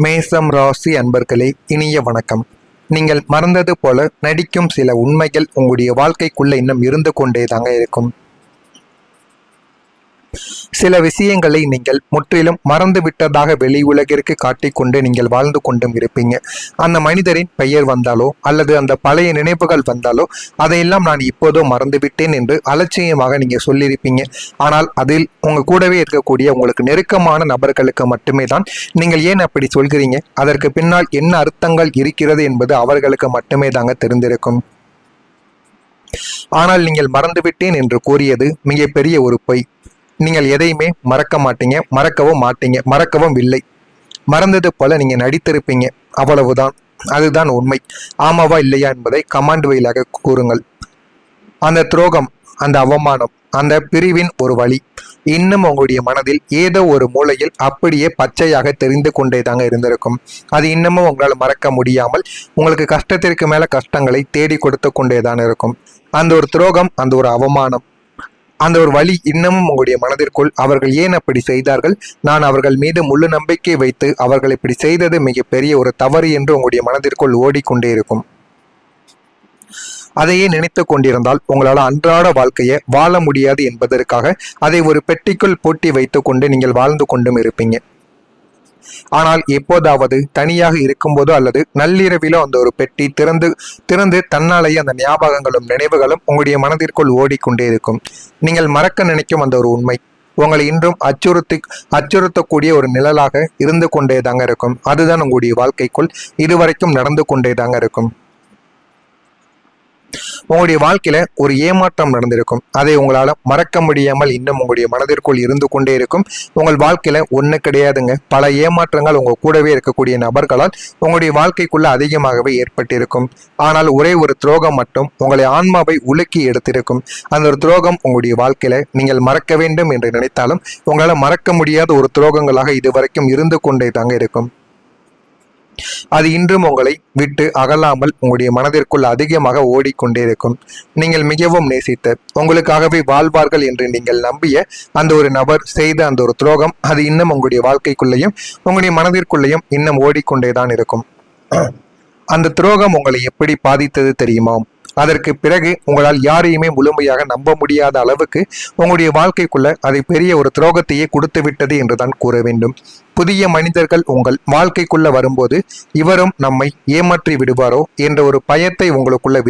மேசம் ராசி அன்பர்களே, இனிய வணக்கம். நீங்கள் மறந்தது போல நடிக்கும் சில உண்மைகள் உங்களுடைய வாழ்க்கைக்குள்ள இன்னும் இருந்து கொண்டே தாங்க இருக்கும். சில விஷயங்களை நீங்கள் முற்றிலும் மறந்து விட்டதாக வெளி உலகிற்கு காட்டிக்கொண்டு நீங்கள் வாழ்ந்து கொண்டும் இருப்பீங்க. அந்த மனிதரின் பெயர் வந்தாலோ அல்லது அந்த பழைய நினைவுகள் வந்தாலோ அதையெல்லாம் நான் இப்போதோ மறந்து விட்டேன் என்று அலட்சியமாக நீங்க சொல்லியிருப்பீங்க. ஆனால் அதில் உங்க கூடவே இருக்கக்கூடிய உங்களுக்கு நெருக்கமான நபர்களுக்கு மட்டுமே தான் நீங்கள் ஏன் அப்படி சொல்கிறீங்க, அதற்கு பின்னால் என்ன அர்த்தங்கள் இருக்கிறது என்பது அவர்களுக்கு மட்டுமே தாங்க தெரிந்திருக்கும். ஆனால் நீங்கள் மறந்துவிட்டேன் என்று கூறியது மிகப்பெரிய ஒரு பொய். நீங்கள் எதையுமே மறக்க மாட்டீங்க, மறக்கவும் இல்லை. மறந்தது போல நீங்க நடித்திருப்பீங்க, அவ்வளவுதான். அதுதான் உண்மை. ஆமாவா இல்லையா என்பதை கமாண்ட் வழியாக கூறுங்கள். அந்த துரோகம், அந்த அவமானம், அந்த பிரிவின் ஒரு வழி இன்னும் உங்களுடைய மனதில் ஏதோ ஒரு மூலையில் அப்படியே பச்சையாக தெரிந்து கொண்டே தாங்க இருந்திருக்கும். அது இன்னமும் உங்களால் மறக்க முடியாமல் உங்களுக்கு கஷ்டத்திற்கு மேல கஷ்டங்களை தேடி கொடுத்து கொண்டே தான் இருக்கும். அந்த ஒரு துரோகம், அந்த ஒரு அவமானம், அந்த ஒரு வழி இன்னமும் உங்களுடைய மனதிற்குள் அவர்கள் ஏன் அப்படி செய்தார்கள், நான் அவர்கள் மீது முழு நம்பிக்கை வைத்து அவர்கள் இப்படி செய்தது மிகப்பெரிய ஒரு தவறு என்று உங்களுடைய மனதிற்குள் ஓடிக்கொண்டே இருக்கும். அதையே நினைத்து கொண்டிருந்தால் உங்களால் அன்றாட வாழ்க்கையை வாழ முடியாது என்பதற்காக அதை ஒரு பெட்டிக்குள் பூட்டி வைத்துக் கொண்டு நீங்கள் வாழ்ந்து கொண்டும் இருப்பீங்க. ஆனால் எப்போதாவது தனியாக இருக்கும்போதோ அல்லது நள்ளிரவிலோ அந்த ஒரு பெட்டி திறந்து தன்னாலேயே அந்த ஞாபகங்களும் நினைவுகளும் உங்களுடைய மனதிற்குள் ஓடிக்கொண்டே இருக்கும். நீங்கள் மறக்க நினைக்கும் அந்த ஒரு உண்மை உங்களை இன்றும் அச்சுறுத்தக்கூடிய ஒரு நிழலாக இருந்து கொண்டே தாங்க இருக்கும். அதுதான் உங்களுடைய வாழ்க்கைக்குள் இதுவரைக்கும் நடந்து கொண்டே தாங்க இருக்கும். உங்களுடைய வாழ்க்கையில ஒரு ஏமாற்றம் நடந்திருக்கும். அதை உங்களால மறக்க முடியாமல் இன்னும் உங்களுடைய மனதிற்குள் இருந்து கொண்டே இருக்கும். உங்கள் வாழ்க்கையில ஒண்ணு கிடையாதுங்க, பல ஏமாற்றங்கள் உங்க கூடவே இருக்கக்கூடிய நபர்களால் உங்களுடைய வாழ்க்கைக்குள்ள அதிகமாகவே ஏற்பட்டிருக்கும். ஆனால் ஒரே ஒரு துரோகம் மட்டும் உங்களை ஆன்மாவை உலுக்கி எடுத்திருக்கும். அந்த ஒரு துரோகம் உங்களுடைய வாழ்க்கையில நீங்கள் மறக்க வேண்டும் என்று நினைத்தாலும் உங்களால மறக்க முடியாத ஒரு துரோகங்களாக இதுவரைக்கும் இருந்து கொண்டே தாங்க இருக்கும். அது இன்றும் உங்களை விட்டு அகலாமல் உங்களுடைய மனதிற்குள் அதிகமாக ஓடிக்கொண்டே இருக்கும். நீங்கள் மிகவும் நேசித்த, உங்களுக்காகவே வாழ்வார்கள் என்று நீங்கள் நம்பிய அந்த ஒரு நபர் செய்த அந்த ஒரு துரோகம் அது இன்னும் உங்களுடைய வாழ்க்கைக்குள்ளேயும் உங்களுடைய மனதிற்குள்ளேயும் இன்னும் ஓடிக்கொண்டே தான் இருக்கும். அந்த துரோகம் உங்களை எப்படி பாதித்தது தெரியுமா? அதற்கு பிறகு உங்களால் யாரையுமே முழுமையாக நம்ப முடியாத அளவுக்கு உங்களுடைய வாழ்க்கைக்குள்ள அதை பெரிய ஒரு துரோகத்தையே கொடுத்து விட்டது என்றுதான் கூற வேண்டும். புதிய மனிதர்கள் உங்கள் வாழ்க்கைக்குள்ள வரும்போது இவரும் நம்மை ஏமாற்றி விடுவாரோ என்ற ஒரு பயத்தை உங்களுக்குள்ள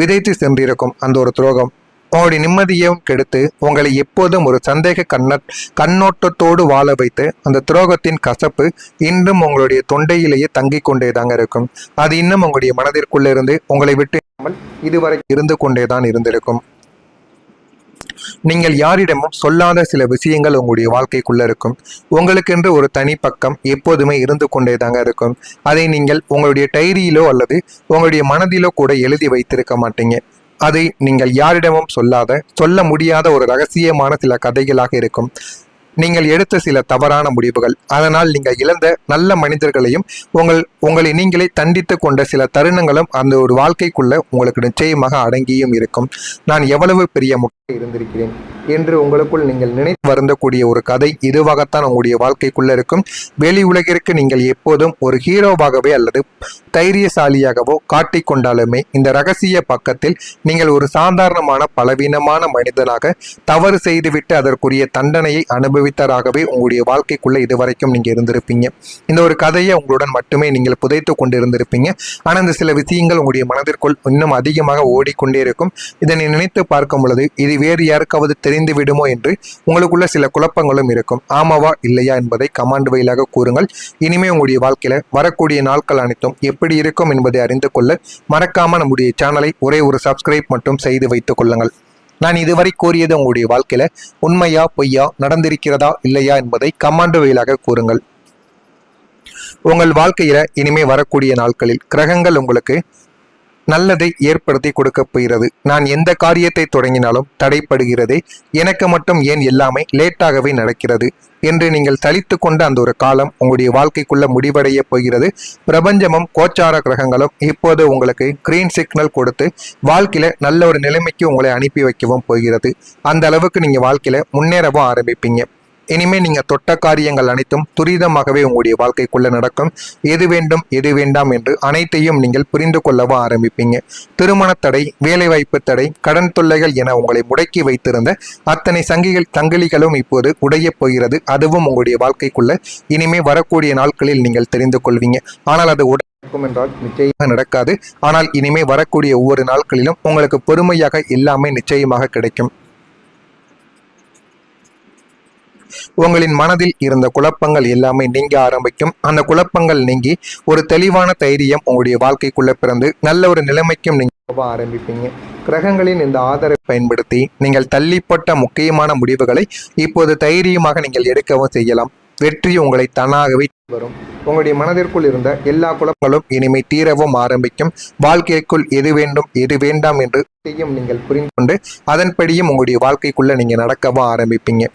விதைத்து சென்றிருக்கும் அந்த ஒரு துரோகம் உங்களுடைய நிம்மதியையும் கெடுத்து உங்களை எப்போதும் ஒரு சந்தேக கண்ணோட்டத்தோடு வாழ வைத்து அந்த துரோகத்தின் கசப்பு இன்றும் உங்களுடைய தொண்டையிலேயே தங்கிக் கொண்டே தாங்க இருக்கும். அது இன்னும் உங்களுடைய மனதிற்குள்ள இருந்து உங்களை விட்டு இதுவரை இருந்து கொண்டேதான் இருந்திருக்கும். நீங்கள் யாரிடமும் சொல்லாத சில விஷயங்கள் உங்களுடைய வாழ்க்கைக்குள்ள இருக்கும். உங்களுக்கென்று ஒரு தனி பக்கம் எப்போதுமே இருந்து கொண்டே தாங்க இருக்கும். அதை நீங்கள் உங்களுடைய டைரியிலோ அல்லது உங்களுடைய மனதிலோ கூட எழுதி வைத்திருக்க மாட்டீங்க. அதை நீங்கள் யாரிடமும் சொல்ல முடியாத ஒரு ரகசியமான சில கதைகளாக இருக்கும். நீங்கள் எடுத்த சில தவறான முடிவுகள், அதனால் நீங்கள் இழந்த நல்ல மனிதர்களையும் உங்களை நீங்களே தண்டித்து கொண்ட சில தருணங்களும் அந்த ஒரு வாழ்க்கைக்குள்ள உங்களுக்கு நிச்சயமாக அடங்கியும் இருக்கும். நான் எவ்வளவு பெரிய முட்டை இருந்திருக்கிறேன் என்று உங்களுக்குள் நீங்கள் நினைத்து வருந்தக்கூடிய ஒரு கதை இதுவாகத்தான் உங்களுடைய வாழ்க்கைக்குள்ள இருக்கும். வெளி உலகிற்கு நீங்கள் எப்போதும் ஒரு ஹீரோவாகவே அல்லது தைரியசாலியாகவோ காட்டிக்கொண்டாலுமே இந்த ரகசிய பக்கத்தில் நீங்கள் ஒரு சாதாரணமான பலவீனமான மனிதனாக தவறு செய்துவிட்டு அதற்குரிய தண்டனையை அனுபவித்தராகவே உங்களுடைய வாழ்க்கைக்குள்ள இதுவரைக்கும் நீங்க இருந்திருப்பீங்க. இந்த ஒரு கதையை உங்களுடன் மட்டுமே நீங்கள் புதைத்து கொண்டு இருந்திருப்பீங்க. ஆனால் இந்த சில விஷயங்கள் உங்களுடைய மனதிற்குள் இன்னும் அதிகமாக ஓடிக்கொண்டே இருக்கும். இதனை நினைத்து பார்க்கும் பொழுது இது வேறு யாருக்காவது தெரிந்து விடுமோ என்று உங்களுக்குள்ள சில குழப்பங்களும் இருக்கும். ஆமாவா இல்லையா என்பதை கமாண்ட் வழியாக கூறுங்கள். இனிமே உங்களுடைய வாழ்க்கையில வரக்கூடிய நாட்கள் அனைத்தும் எப்படி இருக்கும் என்பதை அறிந்து கொள்ள மறக்காம நம்முடைய சேனலை ஒரே ஒரு சப்ஸ்கிரைப் மட்டும் செய்து வைத்துக் கொள்ளுங்கள். நான் இதுவரை கூறியது உங்களுடைய வாழ்க்கையில உண்மையா பொய்யா, நடந்திருக்கிறதா இல்லையா என்பதை கமாண்ட் வழியாக கூறுங்கள். உங்கள் வாழ்க்கையில இனிமே வரக்கூடிய நாட்களில் கிரகங்கள் உங்களுக்கு நல்லதை ஏற்படுத்தி கொடுக்க போகிறது. நான் எந்த காரியத்தை தொடங்கினாலும் தடைப்படுகிறது, எனக்கு மட்டும் ஏன் எல்லாமே லேட்டாகவே நடக்கிறது என்று நீங்கள் சலித்து கொண்ட அந்த ஒரு காலம் உங்களுடைய வாழ்க்கைக்குள்ள முடிவடைய போகிறது. பிரபஞ்சமும் கோச்சார கிரகங்களும் இப்போது உங்களுக்கு கிரீன் சிக்னல் கொடுத்து வாழ்க்கையில நல்ல ஒரு நிலைமைக்கு உங்களை அனுப்பி வைக்கவும் போகிறது. அந்த அளவுக்கு நீங்க வாழ்க்கையில முன்னேறவும் ஆரம்பிப்பீங்க. இனிமே நீங்க தொட்ட காரியங்கள் அனைத்தும் துரிதமாகவே உங்களுடைய வாழ்க்கைக்குள்ள நடக்கும். எது வேண்டும் எது வேண்டாம் என்று அனைத்தையும் நீங்கள் புரிந்து கொள்ளவும் ஆரம்பிப்பீங்க. திருமண தடை, வேலைவாய்ப்பு தடை, கடன் தொல்லைகள் என உங்களை முடக்கி வைத்திருந்த அத்தனை சங்கிலிகளும் இப்போது உடைய போகிறது. அதுவும் உங்களுடைய வாழ்க்கைக்குள்ள இனிமே வரக்கூடிய நாட்களில் நீங்கள் தெரிந்து கொள்வீங்க. ஆனால் அது நடக்கும் என்றால் நிச்சயமாக நடக்காது. ஆனால் இனிமே வரக்கூடிய ஒவ்வொரு நாட்களிலும் உங்களுக்கு பொறுமையாக எல்லாமே நிச்சயமாக கிடைக்கும். உங்களின் மனதில் இருந்த குழப்பங்கள் எல்லாமே நீங்க ஆரம்பிக்கும். அந்த குழப்பங்கள் நீங்கி ஒரு தெளிவான தைரியம் உங்களுடைய வாழ்க்கைக்குள்ள பிறந்து நல்ல ஒரு நிலைமைக்கும் நீங்க ஆரம்பிப்பீங்க. கிரகங்களின் இந்த ஆதரவை பயன்படுத்தி நீங்கள் தள்ளிப்பட்ட முக்கியமான முடிவுகளை இப்போது தைரியமாக நீங்கள் எடுக்கவும் செய்யலாம். வெற்றி உங்களை தானாகவே வரும். உங்களுடைய மனதிற்குள் இருந்த எல்லா குழப்பங்களும் இனிமை தீரவும் ஆரம்பிக்கும். வாழ்க்கைக்குள் எது வேண்டும் எது வேண்டாம் என்று நீங்கள் புரிந்து கொண்டு அதன்படியும் உங்களுடைய வாழ்க்கைக்குள்ள நீங்க நடக்கவும் ஆரம்பிப்பீங்க.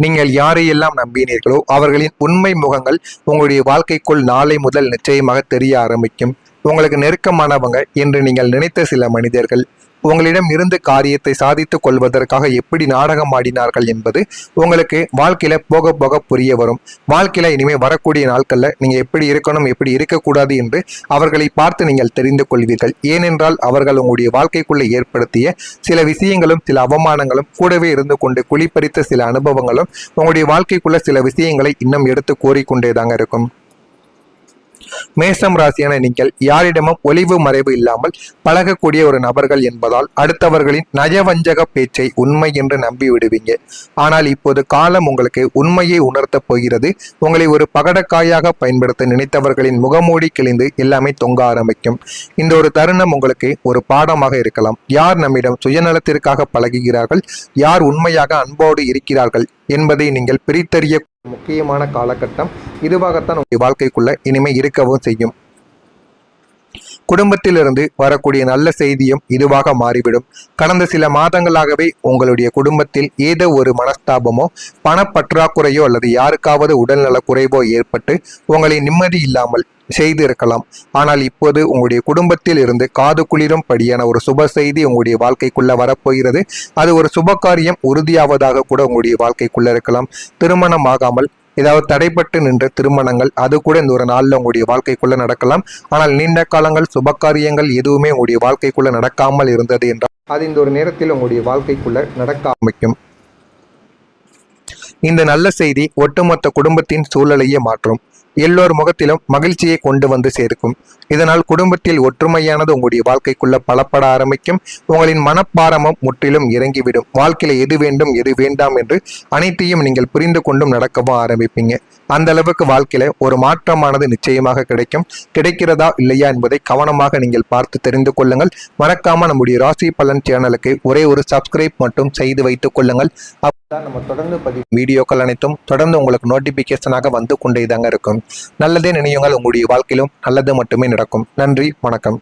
நீங்கள் யாரையெல்லாம் நம்பினீர்களோ அவர்களின் உண்மை முகங்கள் உங்களுடைய வாழ்க்கைக்குள் நாளை முதல் நிச்சயமாக தெரிய ஆரம்பிக்கும். உங்களுக்கு நெருக்கமானவங்க என்று நீங்கள் நினைத்த சில மனிதர்கள் உங்களிடம் இருந்து காரியத்தை சாதித்துக் கொள்வதற்காக எப்படி நாடகம் ஆடினார்கள் என்பது உங்களுக்கு வாழ்க்கையில போக போக புரிய வரும். வாழ்க்கையில இனிமே வரக்கூடிய நாட்கள்ல நீங்க எப்படி இருக்கணும் எப்படி இருக்கக்கூடாது என்று அவர்களை பார்த்து நீங்கள் தெரிந்து கொள்வீர்கள். ஏனென்றால் அவர்கள் உங்களுடைய வாழ்க்கைக்குள்ள ஏற்படுத்திய சில விஷயங்களும் சில அவமானங்களும் கூடவே இருந்து கொண்டு குளிப்பறித்த சில அனுபவங்களும் உங்களுடைய வாழ்க்கைக்குள்ள சில விஷயங்களை இன்னும் எடுத்து கோரிக்கொண்டேதாங்க இருக்கும். மேசம் ராசியான நீங்கள் யாரிடமும் ஒளிவு மறைவு இல்லாமல் பழகக்கூடிய ஒரு நபர்கள் என்பதால் அடுத்தவர்களின் நயவஞ்சக பேச்சை உண்மை என்று நம்பி விடுவீங்க. ஆனால் இப்போது காலம் உங்களுக்கு உண்மையை உணர்த்த போகிறது. உங்களை ஒரு பகடக்காயாக பயன்படுத்த நினைத்தவர்களின் முகமூடி கிழிந்து எல்லாமே தொங்க ஆரம்பிக்கும். இந்த ஒரு தருணம் உங்களுக்கு ஒரு பாடமாக இருக்கலாம். யார் நம்மிடம் சுயநலத்திற்காக பழகுகிறார்கள், யார் உண்மையாக அன்போடு இருக்கிறார்கள் என்பதை நீங்கள் பிரித்தறிய முக்கியமான காலகட்டம் இதுவாகத்தான் உங்களுடைய வாழ்க்கைக்குள்ள இனிமே இருக்கவும் செய்யும். குடும்பத்திலிருந்து வரக்கூடிய நல்ல செய்தியும் இதுவாக மாறிவிடும். கடந்த சில மாதங்களாகவே உங்களுடைய குடும்பத்தில் ஏதோ ஒரு மனஸ்தாபமோ பணப்பற்றாக்குறையோ அல்லது யாருக்காவது உடல்நல குறைவோ ஏற்பட்டு உங்களை நிம்மதி இல்லாமல் செய்து இருக்கலாம். ஆனால் இப்போது உங்களுடைய குடும்பத்தில் இருந்து காது குளிரும் படியான ஒரு சுப செய்தி உங்களுடைய வாழ்க்கைக்குள்ள வரப்போகிறது. அது ஒரு சுபகாரியம் உறுதியாவதாக கூட உங்களுடைய வாழ்க்கைக்குள்ள இருக்கலாம். திருமணம் ஆகாமல் ஏதாவது தடைப்பட்டு நின்ற திருமணங்கள் அது கூட இந்த ஒரு நாளில் உங்களுடைய வாழ்க்கைக்குள்ள நடக்கலாம். ஆனால் நீண்ட காலங்கள் சுபகாரியங்கள் எதுவுமே உங்களுடைய வாழ்க்கைக்குள்ள நடக்காமல் இருந்தது என்றால் அது இந்த ஒரு நேரத்தில் உங்களுடைய வாழ்க்கைக்குள்ள நடக்க ஆரம்பிக்கும். இந்த நல்ல செய்தி ஒட்டுமொத்த குடும்பத்தின் சூழலையே மாற்றும். எல்லோர் முகத்திலும் மகிழ்ச்சியை கொண்டு வந்து சேர்க்கும். இதனால் குடும்பத்தில் ஒற்றுமையானது உங்களுடைய வாழ்க்கைக்குள்ள பலப்பட ஆரம்பிக்கும். உங்களின் மனப்பாரமும் முற்றிலும் இறங்கிவிடும். வாழ்க்கையில எது வேண்டும் எது வேண்டாம் என்று அனைத்தையும் நீங்கள் புரிந்து கொண்டும் நடக்கவும் ஆரம்பிப்பீங்க. அந்த அளவுக்கு வாழ்க்கையில ஒரு மாற்றமானது நிச்சயமாக கிடைக்கும். கிடைக்கிறதா இல்லையா என்பதை கவனமாக நீங்கள் பார்த்து தெரிந்து கொள்ளுங்கள். மறக்காம நம்முடைய ராசி பலன் சேனலுக்கு ஒரே ஒரு சப்ஸ்கிரைப் மட்டும் செய்து வைத்துக் கொள்ளுங்கள். அப்பதான் நம்ம தொடர்ந்து வீடியோக்கள் அனைத்தும் தொடர்ந்து உங்களுக்கு நோட்டிபிகேஷனாக வந்து கொண்டே தாங்க இருக்கும். நல்லதே நினையுங்கள். உங்களுடைய வாழ்க்கையிலும் நல்லது மட்டுமே நடக்கும். நன்றி, வணக்கம்.